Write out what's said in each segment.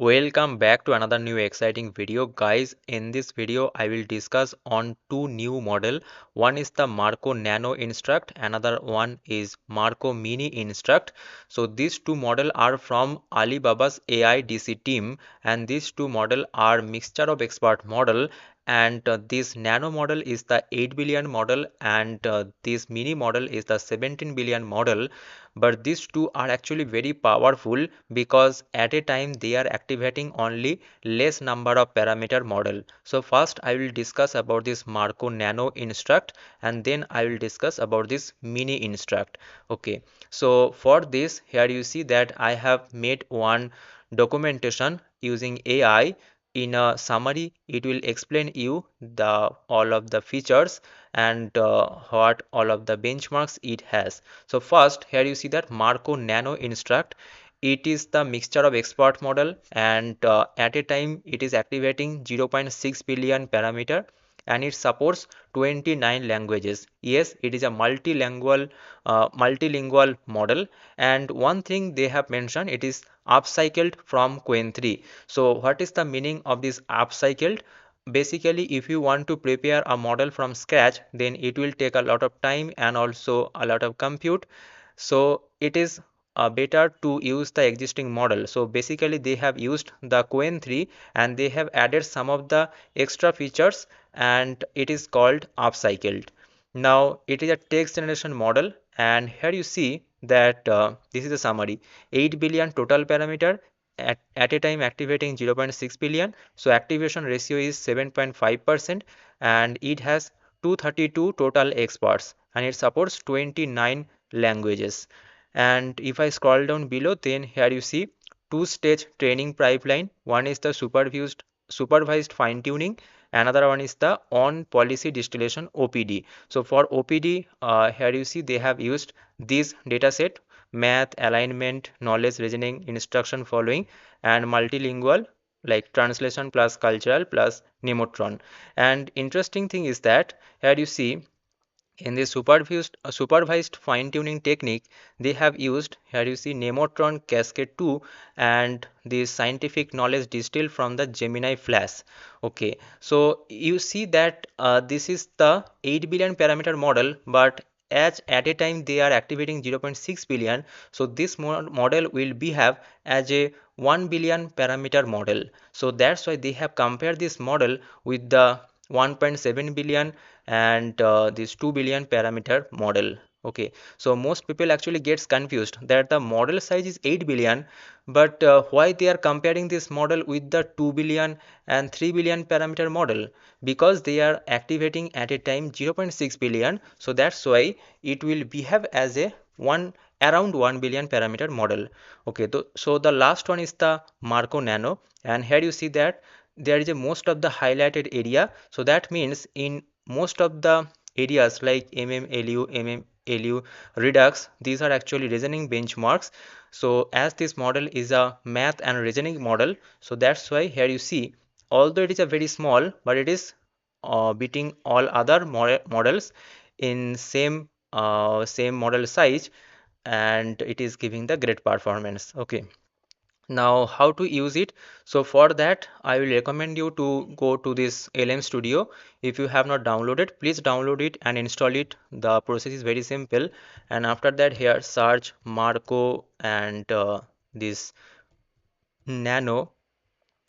Welcome back to another new exciting video, guys. In this video I will discuss on two new model. One is the Marco-Nano-Instruct, another one is Marco-Mini-Instruct. So these two model are from Alibaba's AIDC team, and these two model are mixture of expert model. And this nano model is the 8 billion model, and this mini model is the 17 billion model. But these two are actually very powerful because at a time they are activating only less number of parameter model. So first I will discuss about this Marco-Nano-Instruct, and then I will discuss about this Mini-Instruct. Okay, so for this, here you see that I have made one documentation using AI. In a summary, it will explain you the all of the features and what all of the benchmarks it has. So first, here you see that Marco-Nano-Instruct. It is the mixture of expert model, and at a time it is activating 0.6 billion parameter, and it supports 29 languages. Yes, it is a multilingual model. And one thing they have mentioned, it is upcycled from Qwen 3. So what is the meaning of this upcycled? Basically, if you want to prepare a model from scratch, then it will take a lot of time and also a lot of compute. So it is better to use the existing model. So basically they have used the Qwen 3 and they have added some of the extra features, and it is called upcycled. Now it is a text generation model, and here you see that this is a summary. 8 billion total parameter, at a time activating 0.6 billion. So activation ratio is 7.5%, and it has 232 total experts, and it supports 29 languages. And if I scroll down below, then here you see two-stage training pipeline. One is the supervised fine tuning, another one is the on policy distillation OPD. So for OPD, here you see they have used this data set: math, alignment, knowledge, reasoning, instruction following, and multilingual, like translation plus cultural plus nemotron. And interesting thing is that here you see in the supervised fine-tuning technique, they have used, here you see, Nemotron Cascade 2 and the scientific knowledge distilled from the Gemini Flash. Okay, so you see that this is the 8 billion parameter model, but as at a time they are activating 0.6 billion, so this model will behave as a 1 billion parameter model. So that's why they have compared this model with the 1.7 billion and this 2 billion parameter model. Okay, so most people actually gets confused that the model size is 8 billion, but why they are comparing this model with the 2 billion and 3 billion parameter model? Because they are activating at a time 0.6 billion, so that's why it will behave as a one around 1 billion parameter model. Okay, so the last one is the Marco Nano, and here you see that there is a most of the highlighted area. So that means in most of the areas like MMLU, Redux, these are actually reasoning benchmarks. So as this model is a math and reasoning model, so that's why here you see, although it is a very small, but it is beating all other models in same model size, and it is giving the great performance. Okay, now how to use it? So for that I will recommend you to go to this LM Studio. If you have not downloaded, please download it and install it. The process is very simple. And after that, here search Marco and this Nano,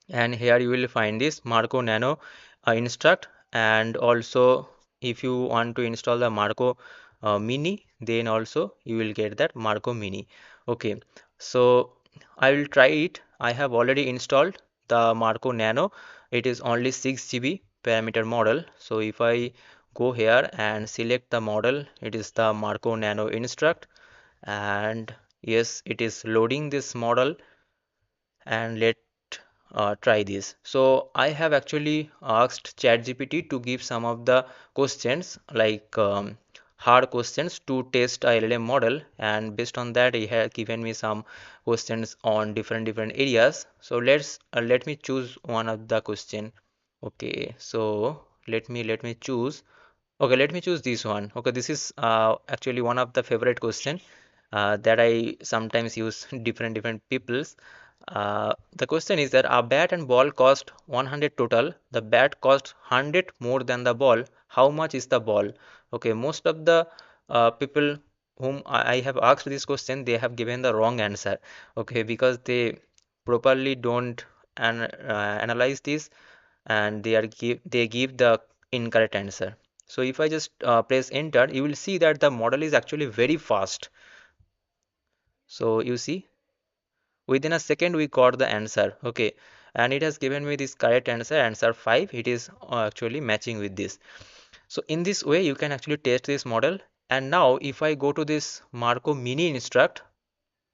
and here you will find this Marco-Nano Instruct. And also if you want to install the Marco Mini, then also you will get that Marco Mini. Okay, so I will try it. I have already installed the Marco Nano. It is only 6 GB parameter model. So if I go here and select the model, it is the Marco Nano Instruct, and yes, it is loading this model. And let try this. So I have actually asked ChatGPT to give some of the questions, like hard questions to test a LLM model, and based on that he has given me some questions on different areas. So let me choose one of the question. Okay, so let me choose. Okay, let me choose this one. Okay, this is actually one of the favorite question that I sometimes use different people's. The question is that a bat and ball cost 100 total. The bat costs 100 more than the ball. How much is the ball? Okay, most of the people whom I have asked this question, they have given the wrong answer. Okay, because they properly don't analyze this, and they give the incorrect answer. So if I just press enter, you will see that the model is actually very fast. So you see, within a second we got the answer. Okay, and it has given me this correct answer, answer 5. It is actually matching with this. So in this way you can actually test this model. And now if I go to this Marco mini instruct,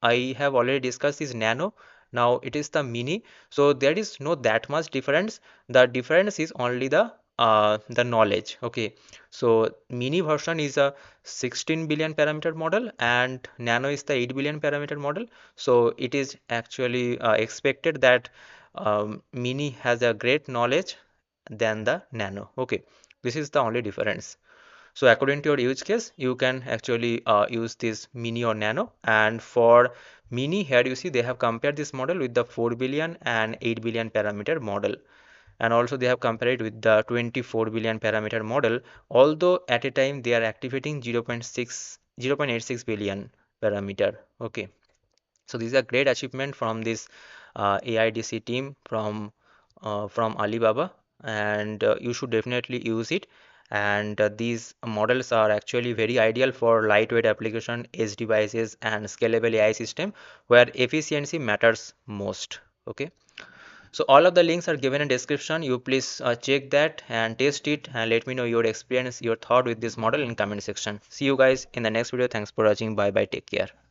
I have already discussed this nano. Now it is the mini. So there is no that much difference. The difference is only the knowledge. Okay. So mini version is a 16 billion parameter model and nano is the 8 billion parameter model. So it is actually expected that mini has a great knowledge than the nano. Okay. This is the only difference. So according to your use case, you can actually use this mini or nano. And for mini, here you see they have compared this model with the 4 billion and 8 billion parameter model. And also they have compared it with the 24 billion parameter model, although at a time they are activating 0.86 billion parameter. Okay. So this is a great achievement from this AIDC team from Alibaba, and you should definitely use it. And these models are actually very ideal for lightweight application, edge devices, and scalable AI system where efficiency matters most. Okay. So all of the links are given in description. You please check that and test it and let me know your experience, your thought with this model in comment section. See you guys in the next video. Thanks for watching. Bye bye. Take care.